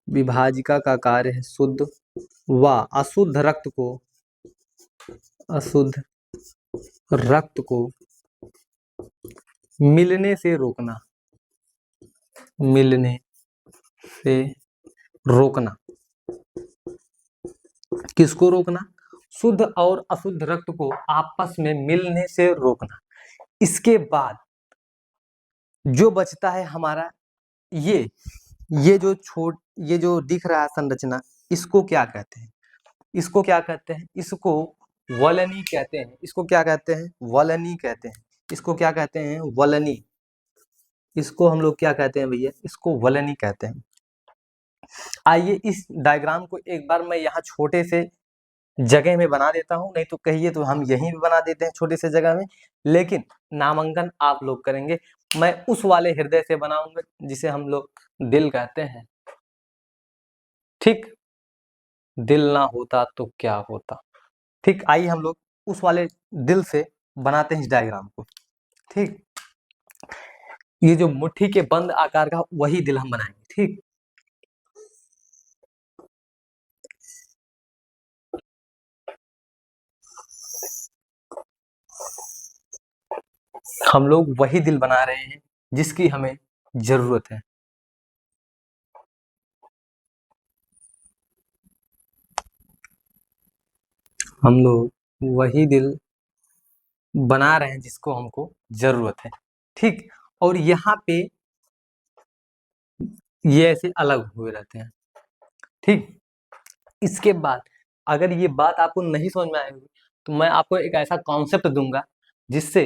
विभाजिका का कार्य है शुद्ध व अशुद्ध रक्त को, अशुद्ध रक्त को मिलने से रोकना, मिलने से रोकना। किसको रोकना? शुद्ध और अशुद्ध रक्त को आपस में मिलने से रोकना। इसके बाद जो बचता है हमारा ये जो दिख रहा है संरचना, इसको क्या कहते हैं? इसको क्या कहते हैं? इसको वलनी कहते हैं। इसको क्या कहते हैं? वलनी कहते हैं। इसको क्या कहते हैं? वलनी। इसको हम लोग क्या कहते हैं भैया? इसको वलनी कहते हैं। आइए इस डायग्राम को एक बार मैं यहाँ छोटे से जगह में बना देता हूँ, नहीं तो कहिए तो हम यहीं भी बना देते हैं छोटे से जगह में, लेकिन नामांकन आप लोग करेंगे। मैं उस वाले हृदय से बनाऊंगा जिसे हम लोग दिल कहते हैं। ठीक, दिल ना होता तो क्या होता। ठीक, आइए हम लोग उस वाले दिल से बनाते हैं इस डायग्राम को। ठीक, ये जो मुट्ठी के बंद आकार का वही दिल हम बनाएंगे। ठीक, हम लोग वही दिल बना रहे हैं जिसकी हमें जरूरत है। हम लोग वही दिल बना रहे हैं जिसको हमको जरूरत है। ठीक, और यहाँ पे ये ऐसे अलग हुए रहते हैं। ठीक, इसके बाद अगर ये बात आपको नहीं समझ में आएगी तो मैं आपको एक ऐसा कॉन्सेप्ट दूंगा जिससे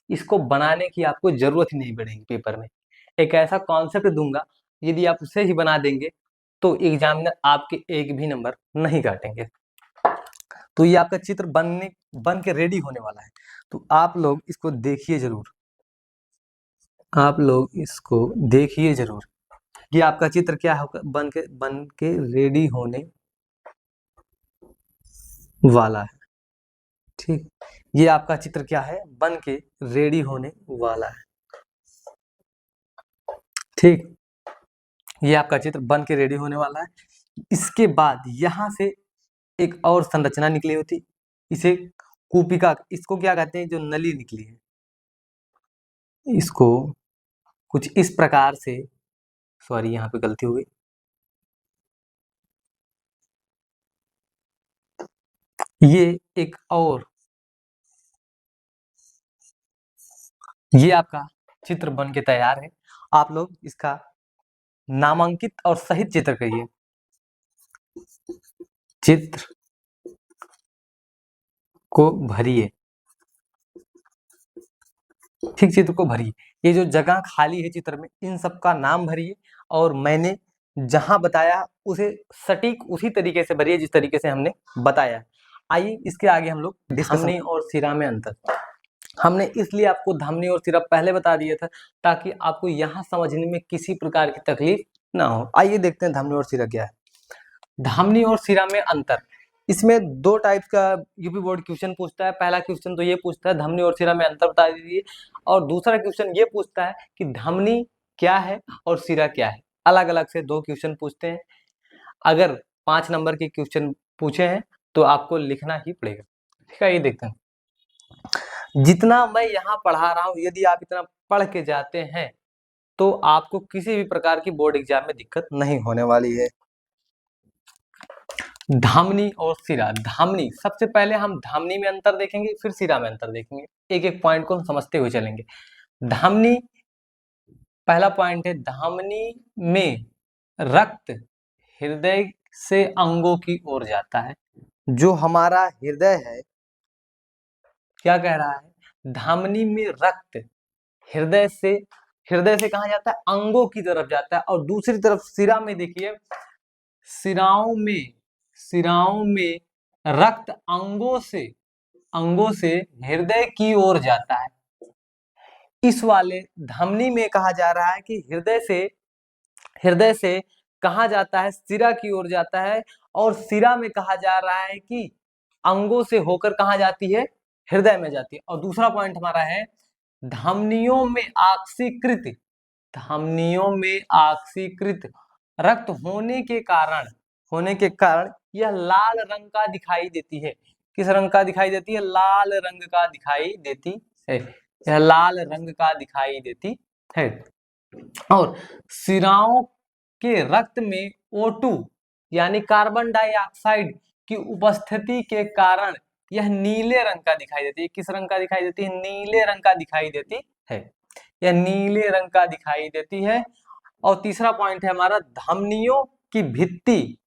इसको बनाने की आपको जरूरत ही नहीं पड़ेगी पेपर में। एक ऐसा कॉन्सेप्ट दूंगा, यदि आप उसे ही बना देंगे तो एग्जामिनर आपके एक भी नंबर नहीं काटेंगे। तो ये आपका चित्र बन के रेडी होने वाला है, तो आप लोग इसको देखिए जरूर। आप लोग इसको देखिए जरूर कि आपका चित्र क्या होगा, बन के रेडी होने वाला है। ठीक, ये आपका चित्र क्या है? बन के रेडी होने वाला है। ठीक, ये आपका चित्र बन के रेडी होने वाला है। इसके बाद यहां से एक और संरचना निकली होती, इसे कूपिका, इसको क्या कहते हैं? जो नली निकली है, इसको कुछ इस प्रकार से, सॉरी यहाँ पे गलती हो गई, ये एक और, ये आपका चित्र बन के तैयार है। आप लोग इसका नामांकित और सहित चित्र करिए। चित्र को भरिए। ठीक, चित्र को भरिए। ये जो जगह खाली है चित्र में, इन सब का नाम भरिए और मैंने जहां बताया उसे सटीक उसी तरीके से भरिए जिस तरीके से हमने बताया। आइए इसके आगे हम लोग धमनी और सिरा में अंतर। हमने इसलिए आपको धमनी और सिरा पहले बता दिया था ताकि आपको यहाँ समझने में किसी प्रकार की तकलीफ ना हो। आइए देखते हैं धमनी और सिरा क्या है। धमनी और सिरा में अंतर, इसमें दो टाइप का यूपी बोर्ड क्वेश्चन पूछता है। पहला क्वेश्चन तो ये पूछता है धमनी और सिरा में अंतर बता दीजिए, और दूसरा क्वेश्चन ये पूछता है कि धमनी क्या है और सिरा क्या है। अलग अलग से दो क्वेश्चन पूछते हैं। अगर 5 नंबर के क्वेश्चन पूछे हैं तो आपको लिखना ही पड़ेगा। ठीक है, ये देखते हैं। जितना मैं यहाँ पढ़ा रहा हूँ, यदि आप इतना पढ़ के जाते हैं तो आपको किसी भी प्रकार की बोर्ड एग्जाम में दिक्कत नहीं होने वाली है। धामनी और सिरा। धामनी, सबसे पहले हम धामनी में अंतर देखेंगे, फिर सिरा में अंतर देखेंगे। एक एक पॉइंट को हम समझते हुए चलेंगे। धामनी, पहला पॉइंट है, धामनी में रक्त हृदय से अंगों की ओर जाता है। जो हमारा हृदय है, क्या कह रहा है? धामनी में रक्त हृदय से, हृदय से कहाँ जाता है, अंगों की तरफ जाता है। और दूसरी तरफ सिरा में देखिए, सिराओं में रक्त अंगों से हृदय की ओर जाता है। इस वाले धमनी में कहा जा रहा है कि हृदय से कहा जाता है, सिरा की ओर जाता है। और सिरा में कहा जा रहा है कि अंगों से होकर कहाँ जाती है, हृदय में जाती है। और दूसरा पॉइंट हमारा है, धमनियों में आक्सीकृत रक्त होने के कारण यह लाल रंग का दिखाई देती है। किस रंग का दिखाई देती है, लाल रंग का दिखाई देती है। यह लाल रंग का दिखाई देती है। और सिराओं के रक्त में O2 यानी कार्बन डाइऑक्साइड की उपस्थिति के कारण यह नीले रंग का दिखाई देती है। किस रंग का दिखाई देती है, नीले रंग का दिखाई देती है। यह नीले रंग का दिखाई देती है। और तीसरा पॉइंट है हमारा, धमनियों की भित्ति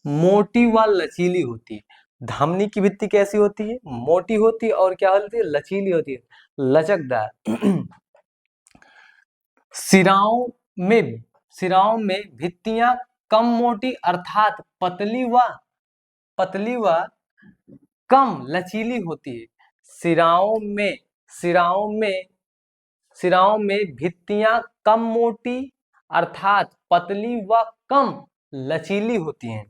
मोटी व लचीली होती है। धमनी की भित्ति कैसी होती है, मोटी होती है। और क्या होती है, लचीली होती है, लचकदार। सिराओं में भित्तियां कम मोटी अर्थात पतली व कम लचीली होती है। सिराओं में भित्तियां कम मोटी अर्थात पतली व कम लचीली होती हैं।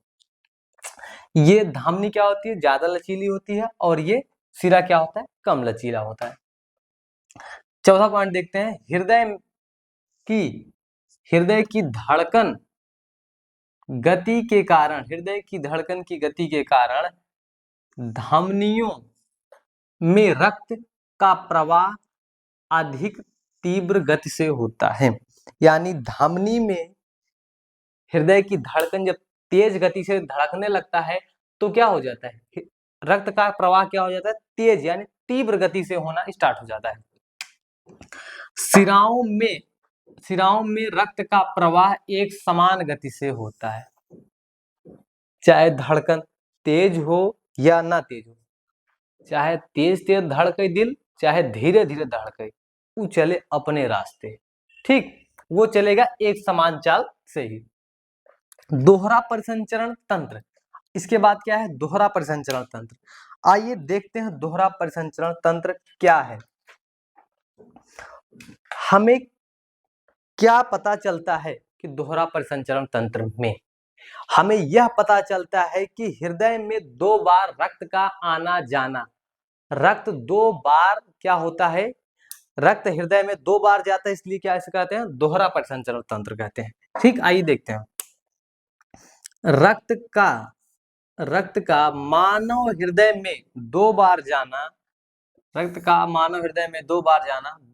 ये धमनी क्या होती है, ज्यादा लचीली होती है। और ये सिरा क्या होता है, कम लचीला होता है। चौथा पॉइंट देखते हैं, हृदय की धड़कन की गति के कारण धमनियों में रक्त का प्रवाह अधिक तीव्र गति से होता है। यानी धमनी में हृदय की धड़कन जब तेज गति से धड़कने लगता है तो क्या हो जाता है, रक्त का प्रवाह क्या हो जाता है, तेज यानी तीव्र गति से होना स्टार्ट हो जाता है। सिराओं में रक्त का प्रवाह एक समान गति से होता है, चाहे धड़कन तेज हो या ना तेज हो, चाहे तेज धड़के दिल, चाहे धीरे धीरे धड़के, वो चले अपने रास्ते, ठीक, वो चलेगा एक समान चाल से ही। दोहरा परिसंचरण तंत्र, इसके बाद क्या है, दोहरा परिसंचरण तंत्र। आइए देखते हैं दोहरा परिसंचरण तंत्र क्या है। हमें क्या पता चलता है कि दोहरा परिसंचरण तंत्र में हमें यह पता चलता है कि हृदय में 2 बार रक्त का आना जाना, रक्त 2 बार क्या होता है, रक्त हृदय में 2 बार जाता है, इसलिए क्या ऐसे कहते हैं, दोहरा परिसंचरण तंत्र कहते हैं। ठीक, आइए देखते हैं। रक्त का मानव हृदय में 2 बार जाना,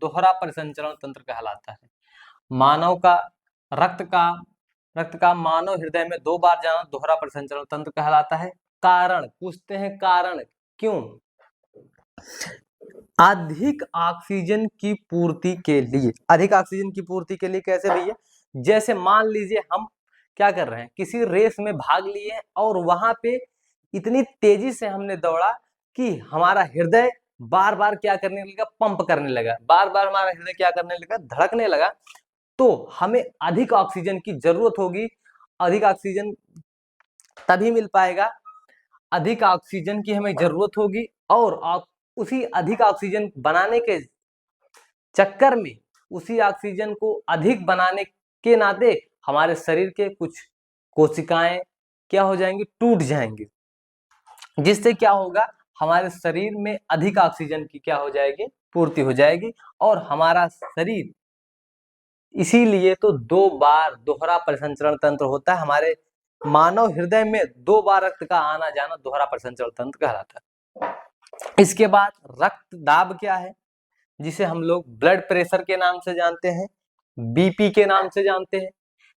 दोहरा परिसंचरण तंत्र कहलाता है। रक्त का मानव हृदय में 2 बार जाना दोहरा परिसंचरण तंत्र कहलाता है। कारण पूछते हैं, कारण क्यों, अधिक ऑक्सीजन की पूर्ति के लिए। कैसे भैया, जैसे मान लीजिए हम क्या कर रहे हैं, किसी रेस में भाग लिए और वहां पे इतनी तेजी से हमने दौड़ा कि हमारा हृदय बार बार क्या करने लगा, पंप करने लगा, बार बार हमारा हृदय क्या करने लगा, धड़कने लगा। तो हमें अधिक ऑक्सीजन की जरूरत होगी, अधिक ऑक्सीजन तभी मिल पाएगा, अधिक ऑक्सीजन की हमें जरूरत होगी। और उसी अधिक ऑक्सीजन बनाने के चक्कर में, उसी ऑक्सीजन को अधिक बनाने के नाते हमारे शरीर के कुछ कोशिकाएं क्या हो जाएंगी, टूट जाएंगी, जिससे क्या होगा, हमारे शरीर में अधिक ऑक्सीजन की क्या हो जाएगी, पूर्ति हो जाएगी। और हमारा शरीर, इसीलिए तो 2 बार दोहरा परिसंचरण तंत्र होता है। हमारे मानव हृदय में 2 बार रक्त का आना जाना दोहरा परिसंचरण तंत्र कहलाता है। इसके बाद रक्त दाब क्या है, जिसे हम लोग ब्लड प्रेशर के नाम से जानते हैं, बीपी के नाम से जानते हैं।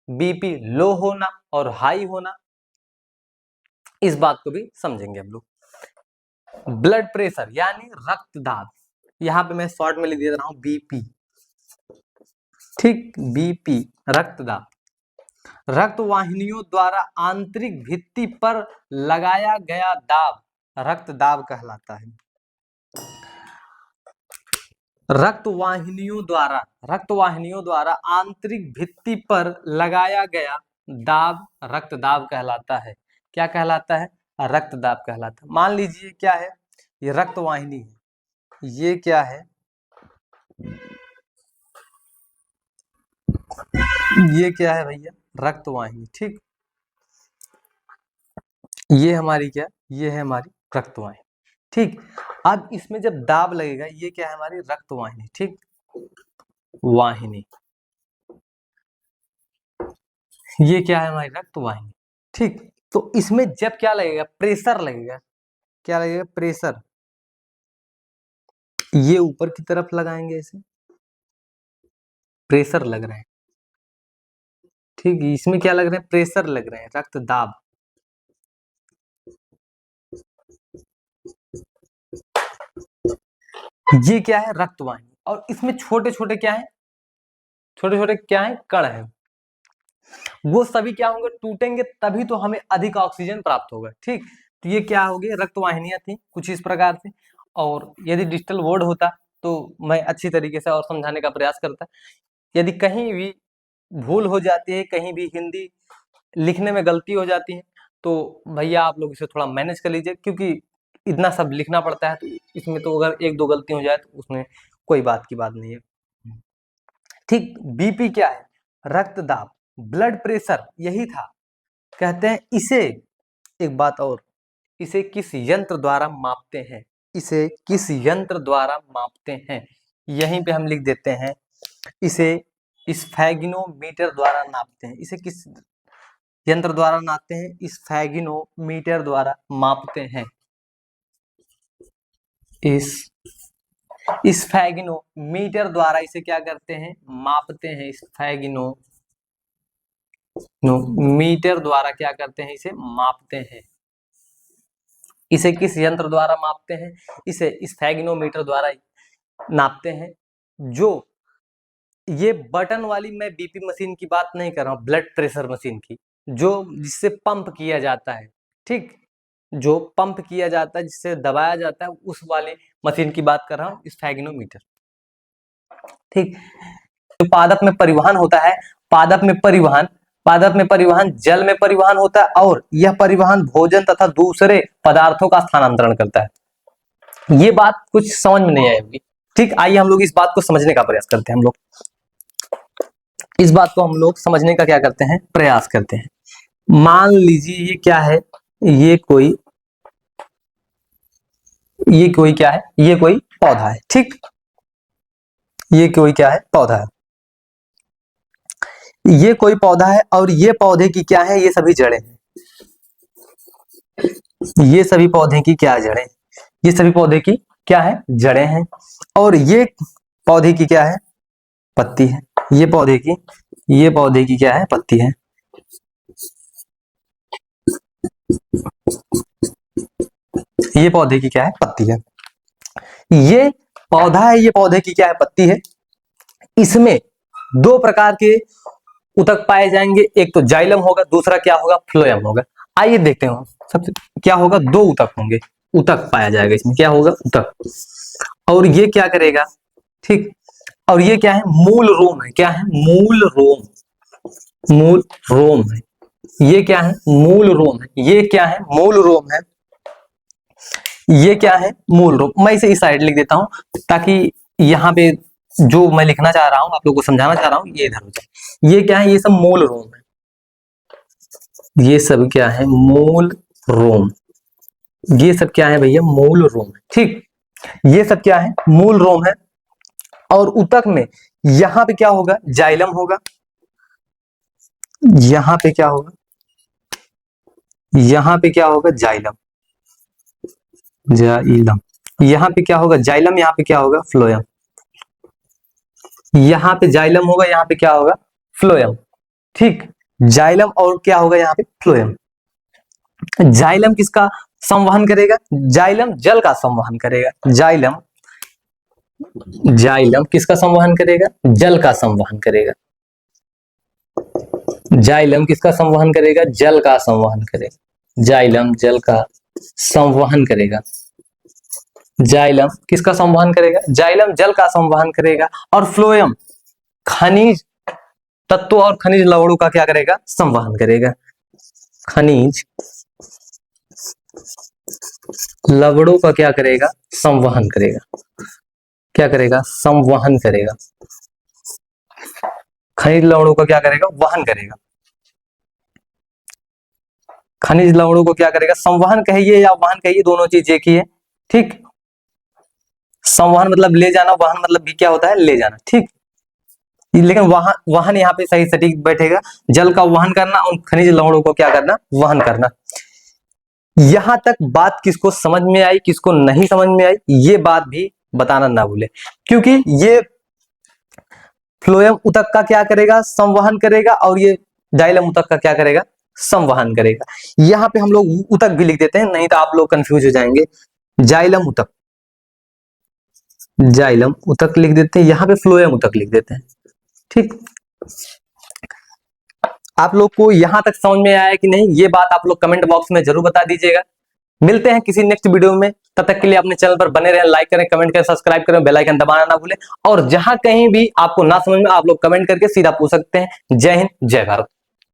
बीपी लो होना और हाई होना, इस बात को भी समझेंगे हम लोग। ब्लड प्रेशर यानी रक्तदाब, यहां पे मैं शॉर्ट में लिख दे रहा हूं बीपी, ठीक, बीपी रक्तदाब। रक्त वाहिनियों द्वारा आंतरिक भित्ति पर लगाया गया दाब रक्तदाब कहलाता है। रक्त वाहिनियों द्वारा आंतरिक भित्ति पर लगाया गया दाब रक्त दाब कहलाता है। क्या कहलाता है? रक्त दाब कहलाता है। मान लीजिए क्या है, ये रक्त वाहिनी है, ये क्या है, ये क्या है भैया? रक्त वाहिनी। ठीक, ये हमारी क्या, ये है हमारी रक्त वाहिनी। ठीक, अब इसमें जब दाब लगेगा, ये क्या है? हमारी रक्त वाहिनी। ठीक, वाहिनी, ये क्या है? हमारी रक्त वाहिनी। ठीक, तो इसमें जब क्या लगेगा? प्रेशर लगेगा। क्या लगेगा? प्रेशर। ये ऊपर की तरफ लगाएंगे, ऐसे प्रेशर लग रहे हैं। ठीक, इसमें क्या लग रहे हैं? प्रेशर लग रहे हैं, रक्त दाब। ये क्या है? रक्त वाहिनी। और इसमें छोटे छोटे क्या है? छोटे छोटे क्या है? कण है। वो सभी क्या होंगे? टूटेंगे, तभी तो हमें अधिक ऑक्सीजन प्राप्त होगा। ठीक, तो ये क्या हो गए? रक्त वाहिनियां थी कुछ इस प्रकार से। और यदि डिजिटल बोर्ड होता तो मैं अच्छी तरीके से और समझाने का प्रयास करता। यदि कहीं भी भूल हो जाती है, कहीं भी हिंदी लिखने में गलती हो जाती है, तो भैया आप लोग इसे थोड़ा मैनेज कर लीजिए, क्योंकि इतना सब लिखना पड़ता है, तो इसमें तो अगर एक दो गलती हो जाए तो उसमें कोई बात की बात नहीं है। ठीक, बीपी क्या है? रक्तदाब, ब्लड प्रेशर, यही था। कहते हैं इसे, एक बात और, इसे किस यंत्र द्वारा मापते हैं? इसे किस यंत्र द्वारा मापते हैं? यहीं पे हम लिख देते हैं, इसे स्फैगिनोमीटर द्वारा नापते हैं। इसे किस यंत्र द्वारा नापते हैं? स्फैगिनोमीटर द्वारा मापते हैं। इस स्फैगिनोमीटर द्वारा इसे क्या करते हैं? मापते हैं। स्फैगिनोमीटर द्वारा क्या करते हैं? इसे मापते हैं। इसे किस यंत्र द्वारा मापते हैं? इसे स्फैगिनोमीटर द्वारा नापते हैं। जो ये बटन वाली, मैं बीपी मशीन की बात नहीं कर रहा हूँ, ब्लड प्रेशर मशीन की, जो जिससे पंप किया जाता है। ठीक, जो पंप किया जाता है, जिससे दबाया जाता है, उस वाले मशीन की बात कर रहा हूँ, स्फैगिनोमीटर। ठीक, जो पादप में परिवहन होता है, पादप में परिवहन जल में परिवहन होता है, और यह परिवहन भोजन तथा दूसरे पदार्थों का स्थानांतरण करता है। ये बात कुछ समझ में नहीं आई होगी। ठीक, आइए हम लोग इस बात को समझने का प्रयास करते हैं। हम लोग इस बात को हम लोग समझने का क्या करते हैं? प्रयास करते हैं। मान लीजिए ये क्या है? ये कोई क्या है? ये कोई पौधा है। ठीक, ये कोई क्या है? पौधा है। ये कोई पौधा है, और ये पौधे की क्या है? ये सभी जड़ें हैं। ये सभी पौधे की क्या जड़ें? ये सभी पौधे की क्या है? जड़ें हैं। और ये पौधे की क्या है? पत्ती है। ये पौधे की क्या है? पत्ती है। ये पौधे की क्या है? पत्ती है। ये पौधा है, ये पौधे की क्या है? पत्ती है। इसमें दो प्रकार के ऊतक पाए जाएंगे, एक तो जाइलम होगा, दूसरा क्या होगा? फ्लोएम होगा। आइए देखते हैं। सबसे क्या होगा? दो ऊतक होंगे, ऊतक पाया जाएगा इसमें। क्या होगा? ऊतक। और ये क्या करेगा? ठीक, और ये क्या है? मूल रोम है। क्या है? मूल रोम। मूल रोम है। ये क्या है? मूल रोम है। ये क्या है? मूल रोम है। ये क्या है? मूल रोम। मैं इसे इस साइड लिख देता हूं, ताकि यहाँ पे जो मैं लिखना चाह रहा हूं, आप लोगों को समझाना चाह रहा हूं, ये इधर हो जाए। ये क्या है? ये सब मूल रोम है। ये सब क्या है? मूल रोम। ये सब क्या है भैया? मूल रोम है। ठीक, ये सब क्या है? मूल रोम है। और ऊतक में यहां पे क्या होगा? जाइलम होगा। यहां पे क्या होगा? यहां पे क्या होगा? जाइलम। जाइलम। यहां पे क्या होगा? जाइलम। यहां पे क्या होगा? फ्लोएम। यहां पे जाइलम होगा, यहां पे क्या होगा? फ्लोएम। ठीक, जाइलम और क्या होगा? यहां पे फ्लोएम। जाइलम किसका संवहन करेगा? जाइलम जल का संवहन करेगा। जाइलम किसका संवहन करेगा? जल का संवहन करेगा। जाइलम किसका संवहन करेगा? जल का संवहन करेगा। जाइलम जल का संवहन करेगा। जाइलम किसका संवहन करेगा? जाइलम जल का संवहन करेगा। और फ्लोएम खनिज तत्वों और खनिज लवणों का क्या करेगा? संवहन करेगा। खनिज लवणों का क्या करेगा? संवहन करेगा। क्या करेगा? संवहन करेगा। खनिज लवणों का क्या करेगा? वहन करेगा। खनिज लवणों को क्या करेगा? संवहन कहिए या वहन कहिए, दोनों चीज एक ही है। ठीक, संवहन मतलब ले जाना, वहन मतलब भी क्या होता है? ले जाना। ठीक, लेकिन वाहन यहाँ पे सही सटीक बैठेगा। जल का वहन करना और खनिज लवणों को क्या करना? वहन करना। यहां तक बात किसको समझ में आई, किसको नहीं समझ में आई, ये बात भी बताना ना भूले, क्योंकि ये फ्लोएम उतक का क्या करेगा? संवहन करेगा। और ये जाइलम उतक का क्या करेगा? संवहन करेगा। यहां पे हम लोग उतक भी लिख देते हैं, नहीं तो आप लोग कंफ्यूज हो जाएंगे। जाइलम उतक, जाइलम उतक लिख देते हैं, यहां पे फ्लोएम उतक लिख देते हैं। ठीक, आप लोग को यहां तक समझ में आया कि नहीं, ये बात आप लोग कमेंट बॉक्स में जरूर बता दीजिएगा। मिलते हैं किसी नेक्स्ट वीडियो में, तब तक के लिए अपने चैनल पर बने रहें, लाइक करें, कमेंट करें, सब्सक्राइब करें, बेल आइकन दबाना ना भूलें। और जहां कहीं भी आपको ना समझ में, आप लोग कमेंट करके सीधा पूछ सकते हैं। जय हिंद, जय भारत।